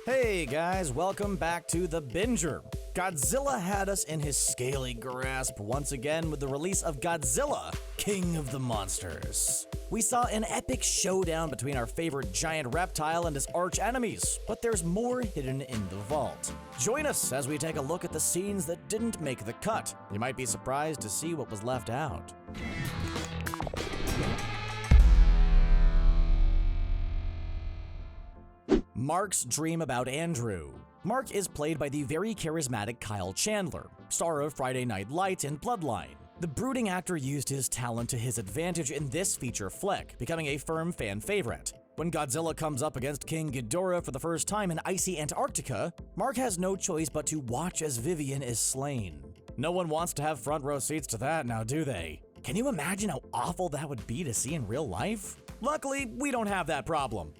Hey guys, welcome back to The Binger. Godzilla had us in his scaly grasp once again with the release of Godzilla, King of the Monsters. We saw an epic showdown between our favorite giant reptile and his arch enemies, but there's more hidden in the vault. Join us as we take a look at the scenes that didn't make the cut. You might be surprised to see what was left out. Mark's dream about Andrew. Mark is played by the very charismatic Kyle Chandler, star of Friday Night Lights and Bloodline. The brooding actor used his talent to his advantage in this feature flick, becoming a firm fan favorite. When Godzilla comes up against King Ghidorah for the first time in icy Antarctica, Mark has no choice but to watch as Vivian is slain. No one wants to have front row seats to that now, do they? Can you imagine how awful that would be to see in real life? Luckily, we don't have that problem.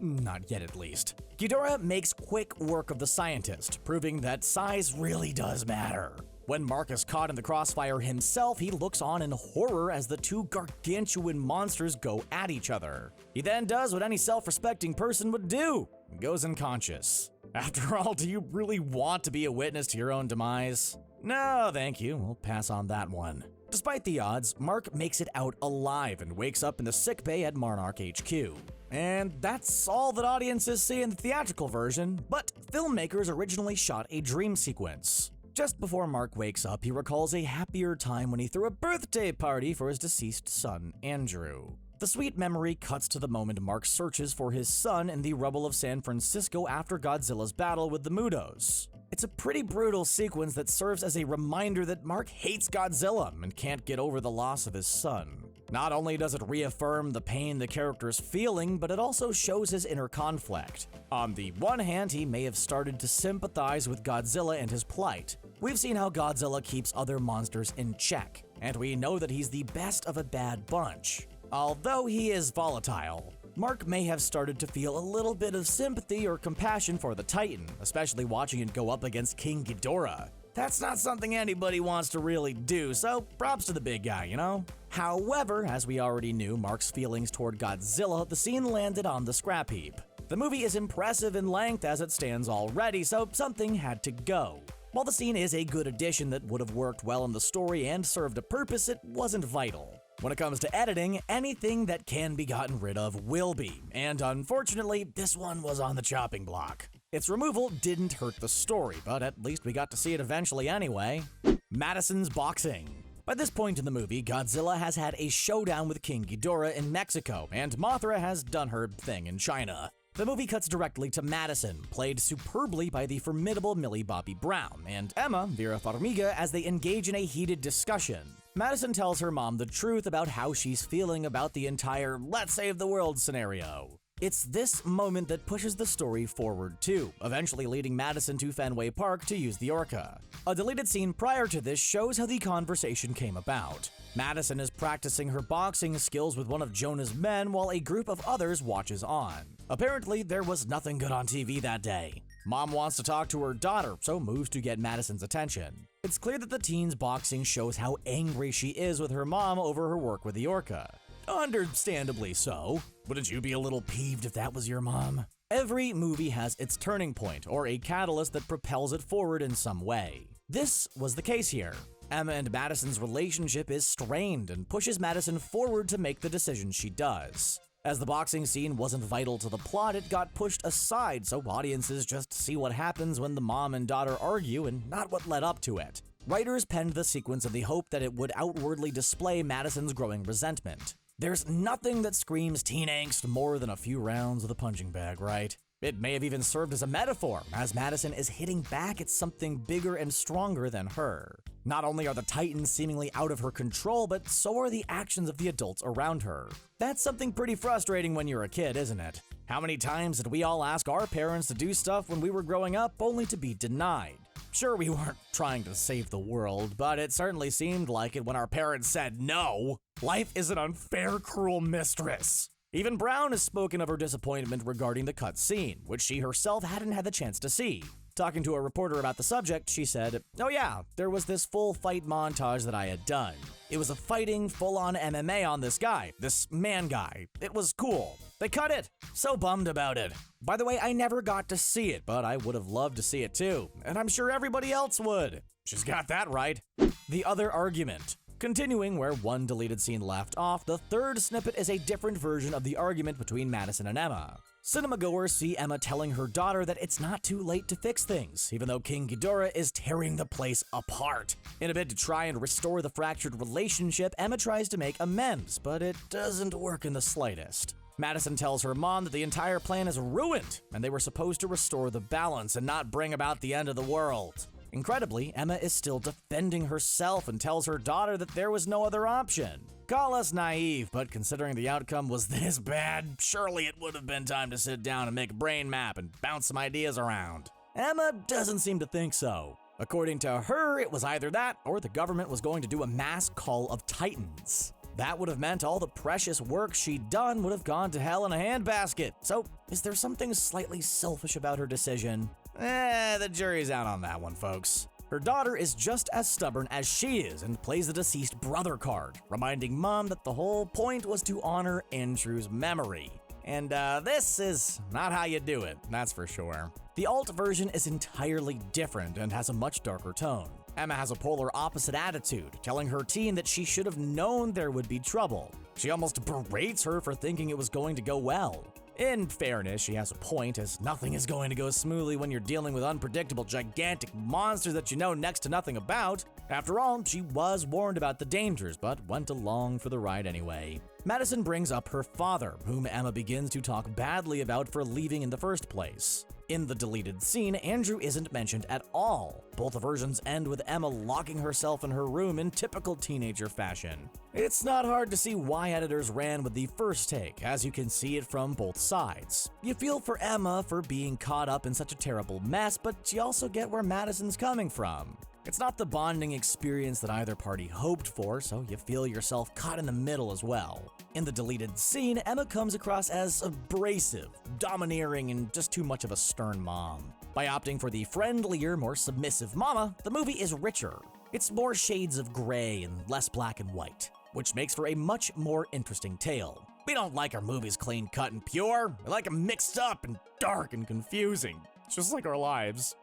Not yet, at least. Ghidorah makes quick work of the scientist, proving that size really does matter. When Mark is caught in the crossfire himself, he looks on in horror as the two gargantuan monsters go at each other. He then does what any self-respecting person would do, goes unconscious. After all, do you really want to be a witness to your own demise? No, thank you, we'll pass on that one. Despite the odds, Mark makes it out alive and wakes up in the sickbay at Monarch HQ. And that's all that audiences see in the theatrical version, but filmmakers originally shot a dream sequence. Just before Mark wakes up, he recalls a happier time when he threw a birthday party for his deceased son, Andrew. The sweet memory cuts to the moment Mark searches for his son in the rubble of San Francisco after Godzilla's battle with the Mutos. It's a pretty brutal sequence that serves as a reminder that Mark hates Godzilla and can't get over the loss of his son. Not only does it reaffirm the pain the character's feeling, but it also shows his inner conflict. On the one hand, he may have started to sympathize with Godzilla and his plight. We've seen how Godzilla keeps other monsters in check, and we know that he's the best of a bad bunch. Although he is volatile, Mark may have started to feel a little bit of sympathy or compassion for the Titan, especially watching it go up against King Ghidorah. That's not something anybody wants to really do, so props to the big guy, you know? However, as we already knew Mark's feelings toward Godzilla, the scene landed on the scrap heap. The movie is impressive in length as it stands already, so something had to go. While the scene is a good addition that would have worked well in the story and served a purpose, it wasn't vital. When it comes to editing, anything that can be gotten rid of will be, and unfortunately, this one was on the chopping block. Its removal didn't hurt the story, but at least we got to see it eventually anyway. Madisons Boxing. By this point in the movie, Godzilla has had a showdown with King Ghidorah in Mexico, and Mothra has done her thing in China. The movie cuts directly to Madison, played superbly by the formidable Mille Bobby Brown, and Emma, Vera Farmiga, as they engage in a heated discussion. Madison tells her mom the truth about how she's feeling about the entire "let's save the world" scenario. It's this moment that pushes the story forward too, eventually leading Madison to Fenway Park to use the Orca. A deleted scene prior to this shows how the conversation came about. Madison is practicing her boxing skills with one of Jonah's men while a group of others watches on. Apparently, there was nothing good on TV that day. Mom wants to talk to her daughter, so moves to get Madison's attention. It's clear that the teen's boxing shows how angry she is with her mom over her work with the Orca. Understandably so. Wouldn't you be a little peeved if that was your mom? Every movie has its turning point, or a catalyst that propels it forward in some way. This was the case here. Emma and Madison's relationship is strained and pushes Madison forward to make the decisions she does. As the boxing scene wasn't vital to the plot, it got pushed aside so audiences just see what happens when the mom and daughter argue and not what led up to it. Writers penned the sequence in the hope that it would outwardly display Madison's growing resentment. There's nothing that screams teen angst more than a few rounds of the punching bag, right? It may have even served as a metaphor, as Madison is hitting back at something bigger and stronger than her. Not only are the Titans seemingly out of her control, but so are the actions of the adults around her. That's something pretty frustrating when you're a kid, isn't it? How many times did we all ask our parents to do stuff when we were growing up only to be denied? Sure, we weren't trying to save the world, but it certainly seemed like it when our parents said no. Life is an unfair, cruel mistress. Even Brown has spoken of her disappointment regarding the cut scene, which she herself hadn't had the chance to see. Talking to a reporter about the subject, she said, "Oh yeah, there was this full fight montage that I had done. It was a fighting, full-on MMA on this guy, this man guy. It was cool. They cut it. So bummed about it. By the way, I never got to see it, but I would have loved to see it too, and I'm sure everybody else would." She's got that right. The other argument. Continuing where one deleted scene left off, the third snippet is a different version of the argument between Madison and Emma. Cinemagoers see Emma telling her daughter that it's not too late to fix things, even though King Ghidorah is tearing the place apart. In a bid to try and restore the fractured relationship, Emma tries to make amends, but it doesn't work in the slightest. Madison tells her mom that the entire plan is ruined, and they were supposed to restore the balance and not bring about the end of the world. Incredibly, Emma is still defending herself and tells her daughter that there was no other option. Call us naive, but considering the outcome was this bad, surely it would have been time to sit down and make a brain map and bounce some ideas around. Emma doesn't seem to think so. According to her, it was either that or the government was going to do a mass call of titans. That would have meant all the precious work she'd done would have gone to hell in a handbasket. So, is there something slightly selfish about her decision? The jury's out on that one, folks. Her daughter is just as stubborn as she is and plays the deceased brother card, reminding mom that the whole point was to honor Andrew's memory. And this is not how you do it, that's for sure. The alt version is entirely different and has a much darker tone. Emma has a polar opposite attitude, telling her teen that she should have known there would be trouble. She almost berates her for thinking it was going to go well. In fairness, she has a point, as nothing is going to go smoothly when you're dealing with unpredictable, gigantic monsters that you know next to nothing about. After all, she was warned about the dangers, but went along for the ride anyway. Madison brings up her father, whom Emma begins to talk badly about for leaving in the first place. In the deleted scene, Andrew isn't mentioned at all. Both versions end with Emma locking herself in her room in typical teenager fashion. It's not hard to see why editors ran with the first take, as you can see it from both sides. You feel for Emma for being caught up in such a terrible mess, but you also get where Madison's coming from. It's not the bonding experience that either party hoped for, so you feel yourself caught in the middle as well. In the deleted scene, Emma comes across as abrasive, domineering, and just too much of a stern mom. By opting for the friendlier, more submissive mama, the movie is richer. It's more shades of gray and less black and white, which makes for a much more interesting tale. We don't like our movies clean cut and pure. We like them mixed up and dark and confusing, just like our lives.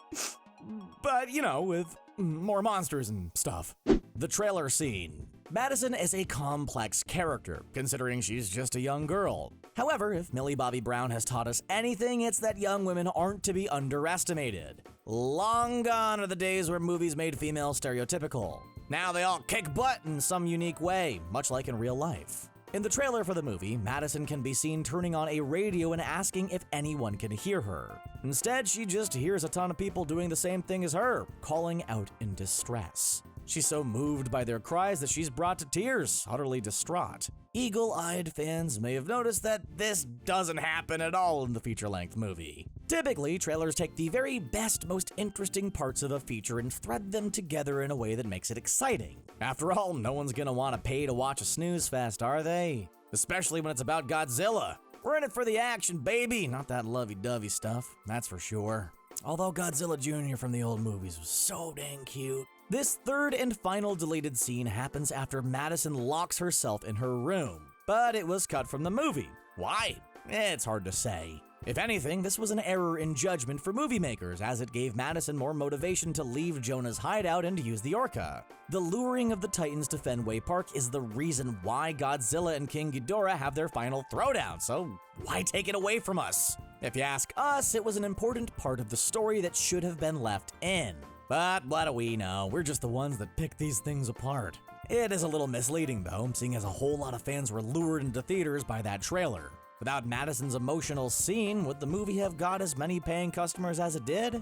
But, you know, with more monsters and stuff. The trailer scene. Madison is a complex character, considering she's just a young girl. However, if Mille Bobby Brown has taught us anything, it's that young women aren't to be underestimated. Long gone are the days where movies made females stereotypical. Now they all kick butt in some unique way, much like in real life. In the trailer for the movie, Madison can be seen turning on a radio and asking if anyone can hear her. Instead, she just hears a ton of people doing the same thing as her, calling out in distress. She's so moved by their cries that she's brought to tears, utterly distraught. Eagle-eyed fans may have noticed that this doesn't happen at all in the feature-length movie. Typically, trailers take the very best, most interesting parts of a feature and thread them together in a way that makes it exciting. After all, no one's gonna want to pay to watch a snooze fest, are they? Especially when it's about Godzilla. We're in it for the action, baby, not that lovey-dovey stuff, that's for sure. Although Godzilla Jr. from the old movies was so dang cute. This third and final deleted scene happens after Madison locks herself in her room, but it was cut from the movie. Why? It's hard to say. If anything, this was an error in judgment for movie makers, as it gave Madison more motivation to leave Jonah's hideout and use the Orca. The luring of the Titans to Fenway Park is the reason why Godzilla and King Ghidorah have their final throwdown, so why take it away from us? If you ask us, it was an important part of the story that should have been left in. But what do we know? We're just the ones that pick these things apart. It is a little misleading though, seeing as a whole lot of fans were lured into theaters by that trailer. Without Madison's emotional scene, would the movie have got as many paying customers as it did?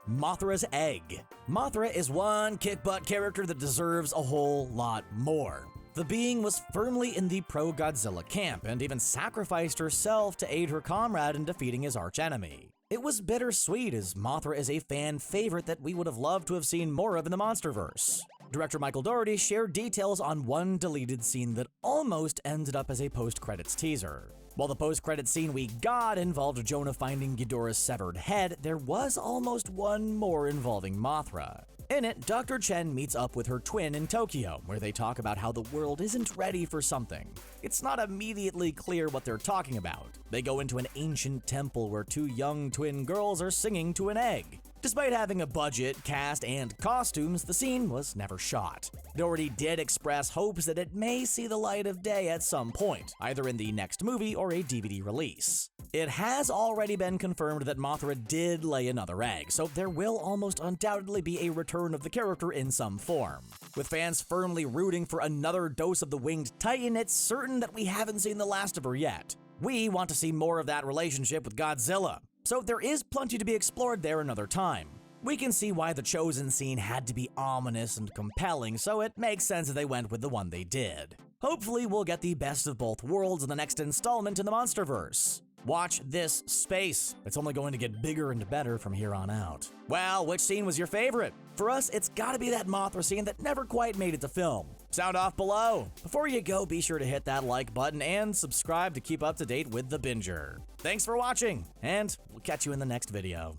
Mothra's Egg. Mothra is one kick-butt character that deserves a whole lot more. The being was firmly in the pro-Godzilla camp and even sacrificed herself to aid her comrade in defeating his archenemy. It was bittersweet, as Mothra is a fan favorite that we would have loved to have seen more of in the Monsterverse. Director Michael Dougherty shared details on one deleted scene that almost ended up as a post-credits teaser. While the post-credit scene we got involved Jonah finding Ghidorah's severed head, there was almost one more involving Mothra. In it, Dr. Chen meets up with her twin in Tokyo, where they talk about how the world isn't ready for something. It's not immediately clear what they're talking about. They go into an ancient temple where two young twin girls are singing to an egg. Despite having a budget, cast, and costumes, the scene was never shot. Doherty did express hopes that it may see the light of day at some point, either in the next movie or a DVD release. It has already been confirmed that Mothra did lay another egg, so there will almost undoubtedly be a return of the character in some form. With fans firmly rooting for another dose of the winged titan, it's certain that we haven't seen the last of her yet. We want to see more of that relationship with Godzilla, so there is plenty to be explored there another time. We can see why the chosen scene had to be ominous and compelling, so it makes sense that they went with the one they did. Hopefully we'll get the best of both worlds in the next installment in the Monsterverse. Watch this space. It's only going to get bigger and better from here on out. Well, which scene was your favorite? For us, it's gotta be that Mothra scene that never quite made it to film. Sound off below. Before you go, be sure to hit that like button and subscribe to keep up to date with The Binger. Thanks for watching, and we'll catch you in the next video.